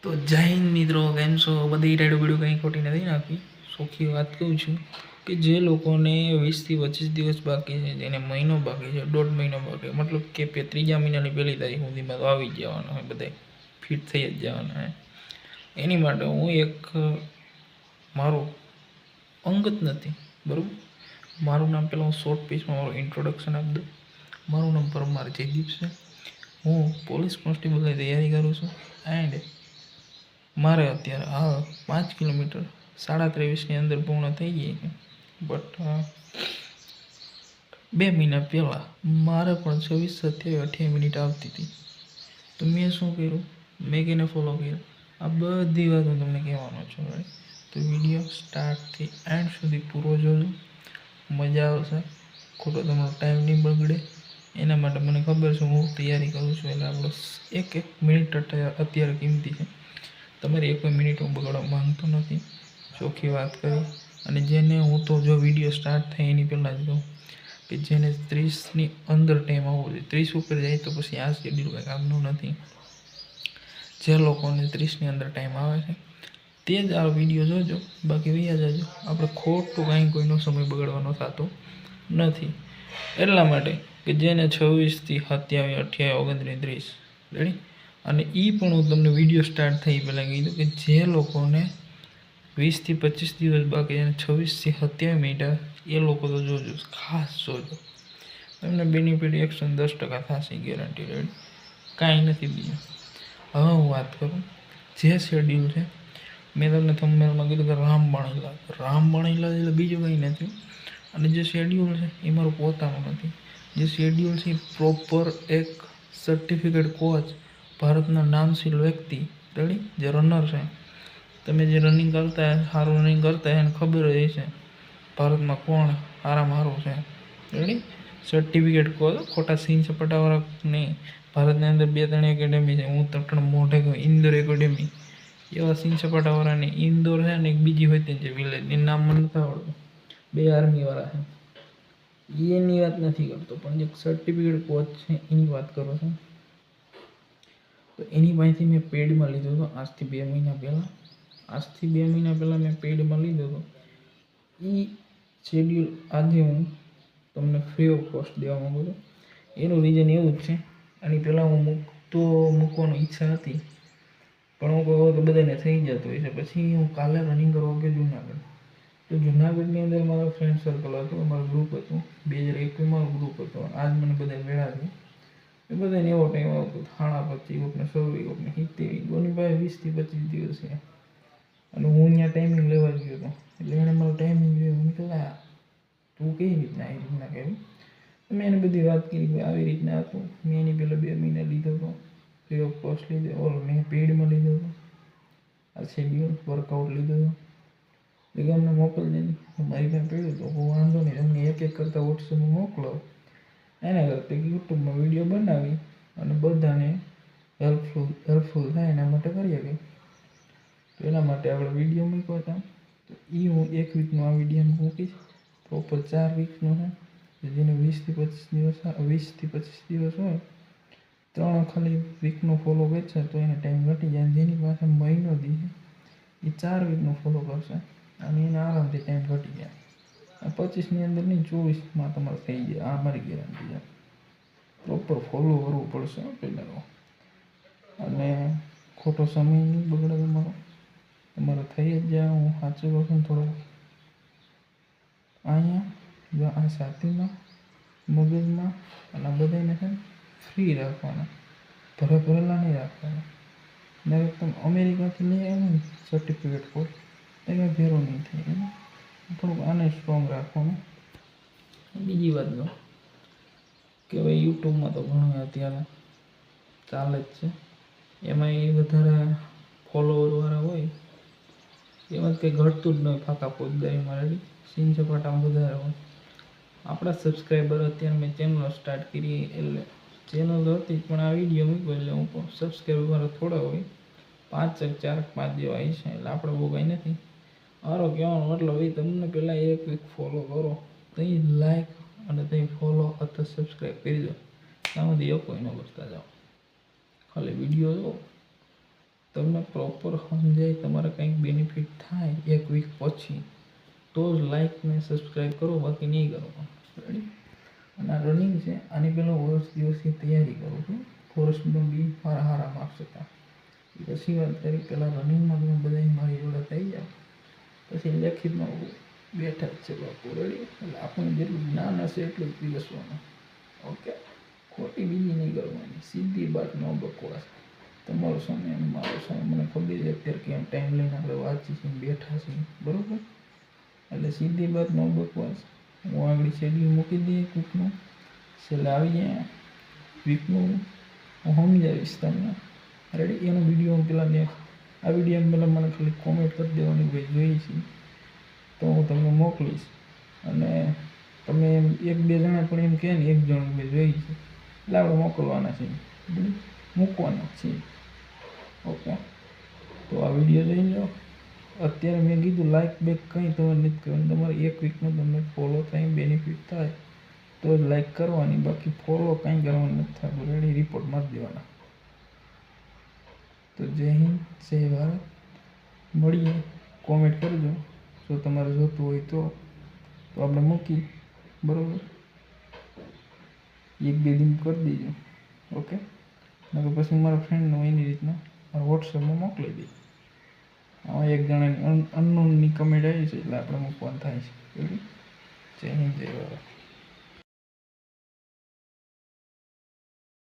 તો જય હિન્દ મિત્રો, કેમ છો? બધી રેડું બીડું કંઈ ખોટી નથી નાખી. ચોખ્ખી વાત કહું છું કે જે લોકોને 20થી 25 દિવસ બાકી છે, જેને મહિનો બાકી છે, 1.5 મહિનો બાકી, મતલબ કે ત્રીજા મહિનાની પહેલી તારીખ સુધીમાં તો આવી જ જવાના હોય, બધા ફિટ થઈ જ જવાના હોય. એની માટે હું એક મારું અંગત નથી, બરાબર. મારું નામ પહેલાં હું શોર્ટ પીસમાં મારું ઇન્ટ્રોડક્શન આપી દઉં. મારું નામ પરમાર જયદીપ છે. હું પોલીસ કોન્સ્ટેબલની તૈયારી કરું છું એન્ડ મારે અત્યારે હાલ 5 કિલોમીટર 23.5ની અંદર પૂર્ણ થઈ ગઈ છે. બટ 2 મહિના પહેલાં મારે પણ 26, 27, 28 મિનિટ આવતી હતી. તો મેં શું કર્યું? મેં કેને ફોલો કર્યું? આ બધી વાત હું તમને કહેવાનો છું. તો વિડીયો સ્ટાર્ટથી એન્ડ સુધી પૂરો જોજો, મજા આવશે. ખોટો તમારો ટાઈમ નહીં બગડે. એના માટે મને ખબર છે હું તૈયારી કરું છું, એટલે આપણો એક મિનિટ અત્યારે કિંમતી છે. તમારી એક મિનિટ હું બગાડવા માંગતો નથી, ચોખ્ખી વાત કરી. અને જેને હું તો જો વિડીયો સ્ટાર્ટ થાય એની પહેલાં જ કહું કે જેને 30ની અંદર ટાઈમ આવવો જોઈએ, 30 ઉપર જાય તો પછી આ શેડ્યુલ કંઈ કામનું નથી. જે લોકોને 30ની અંદર ટાઈમ આવે છે તે જ આ વિડીયો જોજો, બાકી વૈયા જજો. આપણે ખોટું કાંઈ કોઈનો સમય બગાડવાનો થતો નથી. એટલા માટે કે જેને 26થી 27, 28, 29, 30 રેડી. અને એ પણ હું તમને વિડીયો સ્ટાર્ટ થઈ પહેલાં કીધું કે જે લોકોને 20થી 25 દિવસ બાકી અને 26થી 27 મિનિટ એ લોકો તો જોજો, ખાસ જોજો. એમને બેનિફિટ 110% થશે, ગેરંટી. રેડી, કાંઈ નથી બીજું. હવે હું વાત કરું જે શેડ્યુલ છે. મેં તમને થંબનેલમાં કીધું કે રામબાણ ઇલાજ એટલે બીજું કંઈ નથી. અને જે શેડ્યુલ છે એ મારું પોતાનું નથી. જે શેડ્યુલ છે એ પ્રોપર એક સર્ટિફિકેટ કોચ, ભારતના નામશીલ વ્યક્તિ, રેડી, જે રનર છે. તમે જે રનિંગ કરતા હોય, સારું રનિંગ કરતા હોય એને ખબર જ હશે ભારતમાં કોણ સારામાં સારું છે. રેડી, સર્ટિફિકેટ કોચ, ખોટા સીન સપાટાવાળા નહીં. ભારતની અંદર 2-3 એકેડેમી છે. હું ત્રણ મોઢે કહું, ઇન્દોર એકેડેમી. એવા સીન સપાટાવાળા નહીં. ઇન્દોર છે ને એક બીજી હોય તે વિલેજ, એનું નામ મને નથી આવડતું. 2 આર્મીવાળા છે. એની વાત નથી કરતો, પણ જે સર્ટિફિકેટ કોચ છે એની વાત કરો છો. તો એની પાસેથી મેં પેડમાં લીધો હતો આજથી 2 મહિના પહેલાં. આજથી 2 મહિના પહેલાં મેં પેડમાં લીધો હતો. એ શેડ્યુલ આજે હું તમને ફ્રી ઓફ કોસ્ટ દેવા માગું છું. એનું રીઝન એવું જ છે, આની પહેલાં હું મૂકવાની ઈચ્છા હતી, પણ હું કહું તો બધાને થઈ જતું હોય છે. પછી હું કાલે રનિંગ કરવા ગયો જુનાગઢ. તો જુનાગઢની અંદર મારો ફ્રેન્ડ સર્કલ હતું, અમારું ગ્રુપ હતું. 2021 મારું ગ્રુપ હતું. આજ મને બધા મેળા છે. એ બધાને એવો ટાઈમ આવતો 25, કોકને 26, કોકને 70, કોની પાસે 20થી 25 દિવસ છે. અને હું અહીંયા ટાઈમિંગ લેવા ગયો હતો, એટલે એણે મારો ટાઈમિંગ જોયો. મને કહેલા તું કઈ રીતના આવી રીતના કહેવી. મેં એને બધી વાત કરી કે આવી રીતના હતું. મેં એની પહેલાં 2 મહિના લીધો હતો, ફ્રી ઓફ કોસ્ટ લીધો. મેં પેડમાં લીધો હતો. આ શેડ્યુલ વર્કઆઉટ લીધો હતો. એટલે અમને મોકલજે નહીં, મારી પાસે પડ્યું તો હું વાંધો નહીં, તમને એક કરતાં વોટ્સએપમાં મોકલો. એના કરતાં યુટ્યુબમાં વિડીયો બનાવી અને બધાને હેલ્પફુલ થાય એના માટે કરીએ કંઈ. તો એના માટે આપણે વિડીયો મૂક્યો હતા. તો એ હું 1 વીકનો આ વિડીયો મૂકીશ. પ્રોપર 4 વીકનો છે. જેને 20થી 25 દિવસ હોય, 3 ખાલી વીકનો ફોલો કરશે તો એને ટાઈમ ઘટી જાય. જેની પાસે મહિનો દી છે એ 4 વીકનો ફોલો કરશે અને એને આરામથી ટાઈમ ઘટી જાય. 25ની અંદર નહીં, 24માં તમારે થઈ જાય. આ મારી ગેરંટી છે. પ્રોપર ફોલો કરવું પડશે પહેલાં તો. અને ખોટો સમય નહીં બગડે તમારો થઈ જ જાય. હું સાચું કહું છું. થોડું અહીંયા જો આ છાતીમાં, મગજમાં અને બધાને છે ફ્રી રાખવાના, ભરેલા નહીં રાખવાના. ને તમે અમેરિકાથી લઈ આવ્યો ને સર્ટિફિકેટ કોર્સ, એ કંઈ ભેરો નહીં થાય. એને થોડુંક આને સ્ટ્રોંગ રાખવાનું. બીજી વાત કહું કે ભાઈ યુટ્યુબમાં તો ઘણું અત્યારે ચાલે જ છે. એમાં એ વધારે ફોલોવરવાળા હોય એમાં કંઈ ઘટતું જ નહીં. ફાંકા પોતદારીમાં રેડી, સીન સપાટામાં વધારે હોય. આપણા સબસ્ક્રાઈબર અત્યારે મેં ચેનલ સ્ટાર્ટ કરી, એટલે ચેનલ હતી પણ આ વિડીયો મૂક્યો એટલે હું સબસ્ક્રાઈબર મારા થોડા હોય, 4-5 જેવા આવી છે. એટલે આપણે બહુ કંઈ નથી. મારો કહેવાનો મતલબ એ તમને પહેલાં 1 વીક ફોલો કરો, ત્યાં લાઈક અને ત્યાં ફોલો અથવા સબસ્ક્રાઈબ કરી દો. ત્યાંમાંથી કોઈ ન કરતા જાઓ, ખાલી વિડીયો જો તમને પ્રોપર સમજાય, તમારે કંઈક બેનિફિટ થાય 1 વીક પછી તો જ લાઈક ને સબસ્ક્રાઈબ કરો, બાકી નહીં કરવાનું. રેડી? અને આ રનિંગ છે, આની પહેલાં વર્ષ દિવસની તૈયારી કરું છું. ફોરેસ્ટમાં બી મારા સારા માર્ક્સ હતા. પછી વાત કરી, પહેલાં રનિંગમાં તમે બધા મારી જોડે થઈ જાઓ, પછી લેખિતમાં બેઠા જ છે બાપુ. રેડી? એટલે આપણને જેટલું જ્ઞાન હશે એટલું જ પીરસવાનું. ઓકે? ખોટી બીજી નહીં કરવાની, સીધી વાત, ન બકવાસ. તમારો સમય અને મારો સમય મને ખબર છે અત્યારે કેમ ટાઈમ લઈને આપણે વાંચી છીએ, બેઠા છીએ, બરાબર? એટલે સીધી વાત, ન બકવાસ. હું આગળ શેડ્યુલ મૂકી દઈએ વીકનું, છેલ્લે આવી જાય વીકનું હું સમજાવીશ તમને. રેડી? એનો વિડીયો હું પહેલાં આ વિડીયો પહેલાં મને ખાલી કોમેન્ટ કરી દેવાની ભાઈ જોઈએ છીએ, તો હું તમને મોકલીશ. અને તમે એમ 1-2 જણા પણ એમ કહે ને 1 જણ મેં જોઈ છે, એટલે આપણે મોકલવાના છીએ, મૂકવાના છીએ. ઓકે? તો આ વિડીયો જોઈ લો. અત્યારે મેં કીધું લાઈક બેક કંઈ તમારે નથી કરવાનું. તમારે 1 વીકમાં તમને ફોલો થાય, બેનિફિટ થાય તો જ લાઈક કરવાની, બાકી ફોલો કંઈ કરવાનું નથી થતું. રેડી? રિપોર્ટ મારી દેવાના. તો જય હિન્દ, જય ભારત. મળીએ. કોમેન્ટ કરજો જો તમારે જોતું હોય તો આપણે મૂકી, બરાબર? 1-2 દિન કરી દેજો. ઓકે? નકર પછી મારા ફ્રેન્ડનો એની રીતના મારા વોટ્સએપમાં મોકલી દઈએ. આમાં 1 જણાની અનનોનની કમેન્ટ આવી છે એટલે આપણે મૂકવાનું થાય છે. જય હિન્દ, જય ભારત.